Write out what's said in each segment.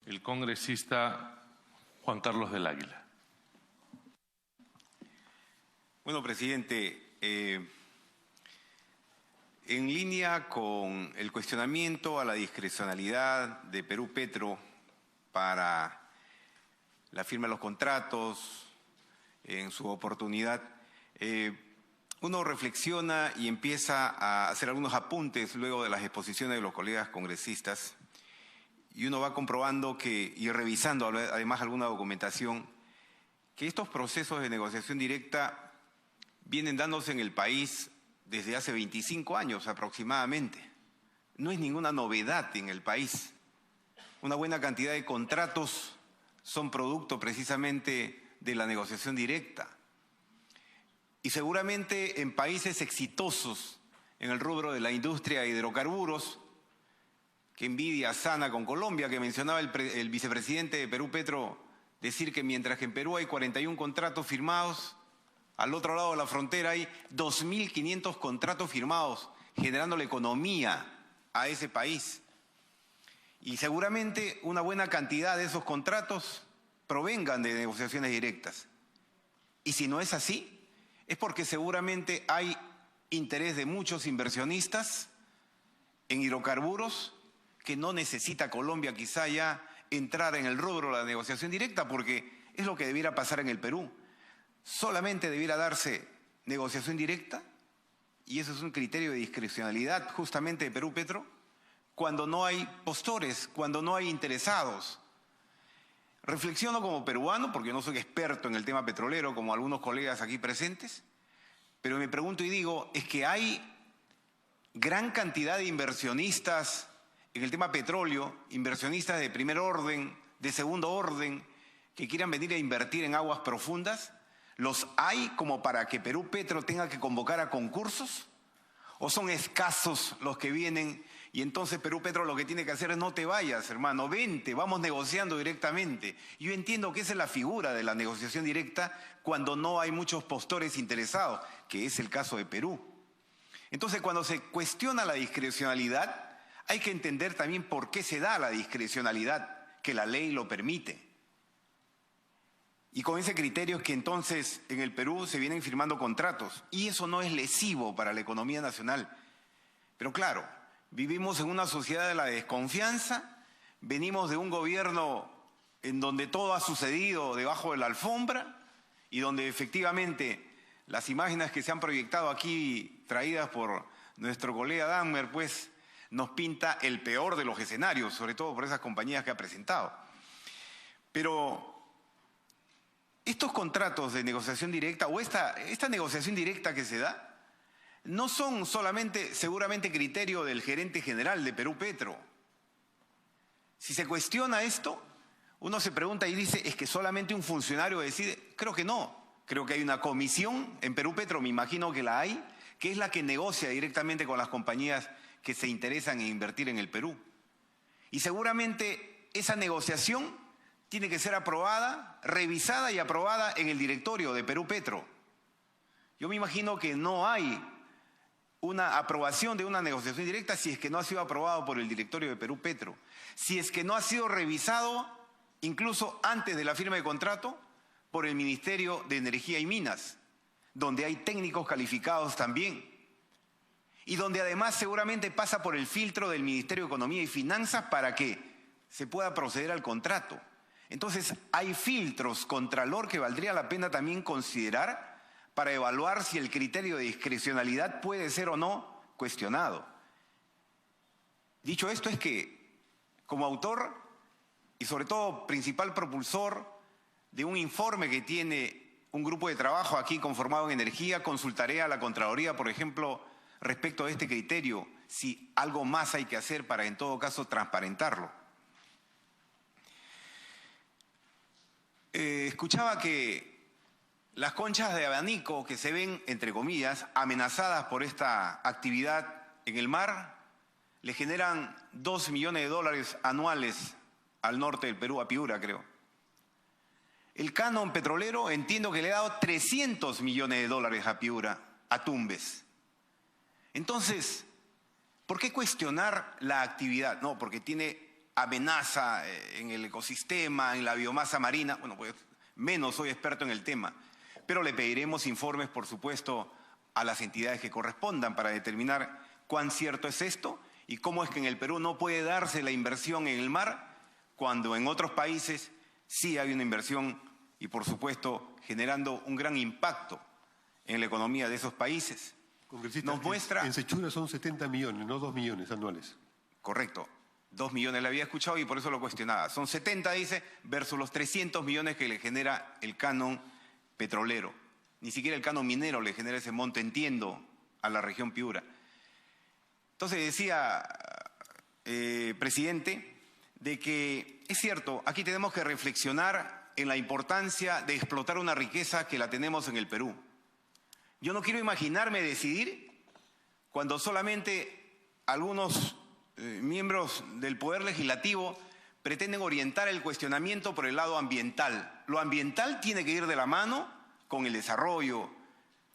el congresista Juan Carlos del Águila. Bueno, presidente, en línea con el cuestionamiento a la discrecionalidad de Perú Petro para la firma de los contratos en su oportunidad, uno reflexiona y empieza a hacer algunos apuntes luego de las exposiciones de los colegas congresistas y uno va comprobando y revisando además alguna documentación que estos procesos de negociación directa vienen dándose en el país desde hace 25 años aproximadamente. No es ninguna novedad en el país. Una buena cantidad de contratos son producto precisamente de la negociación directa. Y seguramente en países exitosos en el rubro de la industria de hidrocarburos, que envidia sana con Colombia, que mencionaba el vicepresidente de Perú, Petro, decir que mientras que en Perú hay 41 contratos firmados, al otro lado de la frontera hay 2.500 contratos firmados, generando la economía a ese país. Y seguramente una buena cantidad de esos contratos provengan de negociaciones directas. Y si no es así, es porque seguramente hay interés de muchos inversionistas en hidrocarburos que no necesita Colombia quizá ya entrar en el rubro de la negociación directa, porque es lo que debiera pasar en el Perú. Solamente debiera darse negociación directa, y eso es un criterio de discrecionalidad justamente de Perú Petro, cuando no hay postores, cuando no hay interesados. Reflexiono como peruano, porque no soy experto en el tema petrolero como algunos colegas aquí presentes, pero me pregunto y digo, es que hay gran cantidad de inversionistas en el tema petróleo, inversionistas de primer orden, de segundo orden, que quieran venir a invertir en aguas profundas. ¿Los hay como para que Perú Petro tenga que convocar a concursos? ¿O son escasos los que vienen y entonces Perú Petro lo que tiene que hacer es no te vayas, hermano, vente, vamos negociando directamente? Yo entiendo que esa es la figura de la negociación directa cuando no hay muchos postores interesados, que es el caso de Perú. Entonces, cuando se cuestiona la discrecionalidad, hay que entender también por qué se da la discrecionalidad, que la ley lo permite. Y con ese criterio es que entonces en el Perú se vienen firmando contratos. Y eso no es lesivo para la economía nacional. Pero claro, vivimos en una sociedad de la desconfianza, venimos de un gobierno en donde todo ha sucedido debajo de la alfombra y donde efectivamente las imágenes que se han proyectado aquí, traídas por nuestro colega Dahmer, pues nos pinta el peor de los escenarios, sobre todo por esas compañías que ha presentado. Pero estos contratos de negociación directa o esta negociación directa que se da no son solamente seguramente criterio del gerente general de Perú Petro. Si se cuestiona esto, uno se pregunta y dice, ¿es que solamente un funcionario decide? Creo que no. Creo que hay una comisión en Perú Petro, me imagino que la hay, que es la que negocia directamente con las compañías que se interesan en invertir en el Perú. Y seguramente esa negociación tiene que ser aprobada, revisada y aprobada en el directorio de Perú Petro. Yo me imagino que no hay una aprobación de una negociación directa si es que no ha sido aprobado por el directorio de Perú Petro. Si es que no ha sido revisado, incluso antes de la firma de contrato, por el Ministerio de Energía y Minas, donde hay técnicos calificados también. Y donde además seguramente pasa por el filtro del Ministerio de Economía y Finanzas para que se pueda proceder al contrato. Entonces, hay filtros contralor que valdría la pena también considerar para evaluar si el criterio de discrecionalidad puede ser o no cuestionado. Dicho esto, es que como autor y sobre todo principal propulsor de un informe que tiene un grupo de trabajo aquí conformado en energía, consultaré a la Contraloría, por ejemplo, respecto a este criterio, si algo más hay que hacer para en todo caso transparentarlo. Escuchaba que las conchas de abanico que se ven, entre comillas, amenazadas por esta actividad en el mar, le generan $2 millones anuales al norte del Perú, a Piura, creo. El canon petrolero entiendo que le ha dado $300 millones a Piura, a Tumbes. Entonces, ¿por qué cuestionar la actividad? No, porque tiene amenaza en el ecosistema, en la biomasa marina. Bueno, pues menos soy experto en el tema, pero le pediremos informes, por supuesto, a las entidades que correspondan para determinar cuán cierto es esto y cómo es que en el Perú no puede darse la inversión en el mar cuando en otros países sí hay una inversión y, por supuesto, generando un gran impacto en la economía de esos países. Congresista, Nos muestra... En Sechura son 70 millones, no 2 millones anuales. Correcto. 2 millones le había escuchado y por eso lo cuestionaba. Son 70, dice, versus los 300 millones que le genera el canon petrolero. Ni siquiera el canon minero le genera ese monto, entiendo, a la región Piura. Entonces decía, presidente, de que es cierto, aquí tenemos que reflexionar en la importancia de explotar una riqueza que la tenemos en el Perú. Yo no quiero imaginarme decidir cuando solamente algunos miembros del Poder Legislativo pretenden orientar el cuestionamiento por el lado ambiental. Lo ambiental tiene que ir de la mano con el desarrollo,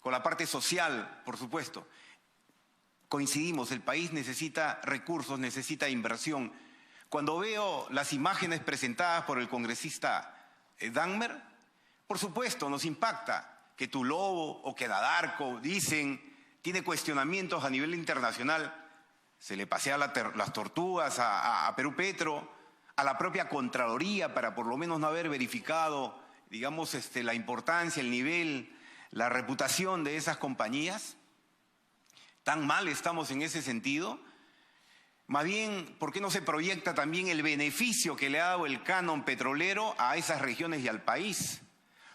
con la parte social, por supuesto. Coincidimos, el país necesita recursos, necesita inversión. Cuando veo las imágenes presentadas por el congresista Dagmer, por supuesto nos impacta que Tulobo o que Dadarco, dicen, tiene cuestionamientos a nivel internacional. Se le pasea las tortugas a Perú Petro, a la propia Contraloría para por lo menos no haber verificado, digamos, la importancia, el nivel, la reputación de esas compañías. ¿Tan mal estamos en ese sentido? Más bien, ¿por qué no se proyecta también el beneficio que le ha dado el canon petrolero a esas regiones y al país?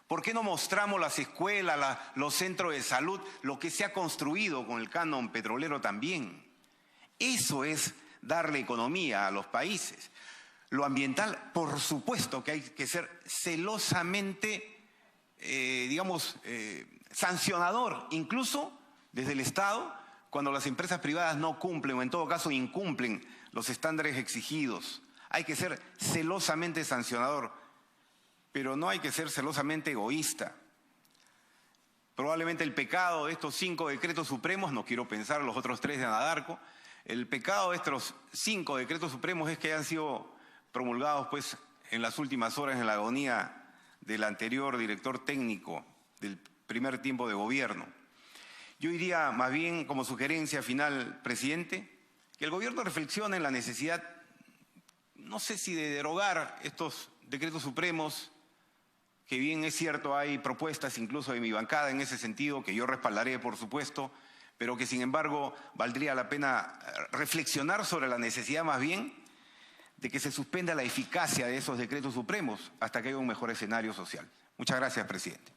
¿Por qué no mostramos las escuelas, los centros de salud, lo que se ha construido con el canon petrolero también? Eso es darle economía a los países. Lo ambiental, por supuesto que hay que ser celosamente, sancionador, incluso desde el Estado, cuando las empresas privadas no cumplen o en todo caso incumplen los estándares exigidos. Hay que ser celosamente sancionador, pero no hay que ser celosamente egoísta. Probablemente el pecado de estos 5 decretos supremos, no quiero pensar los otros 3 de Anadarko, el pecado de estos 5 decretos supremos es que hayan sido promulgados pues, en las últimas horas en la agonía del anterior director técnico del primer tiempo de gobierno. Yo diría más bien como sugerencia final, presidente, que el gobierno reflexione en la necesidad, no sé si de derogar estos decretos supremos, que bien es cierto hay propuestas incluso de mi bancada en ese sentido, que yo respaldaré por supuesto, pero que sin embargo valdría la pena reflexionar sobre la necesidad más bien de que se suspenda la eficacia de esos decretos supremos hasta que haya un mejor escenario social. Muchas gracias, presidente.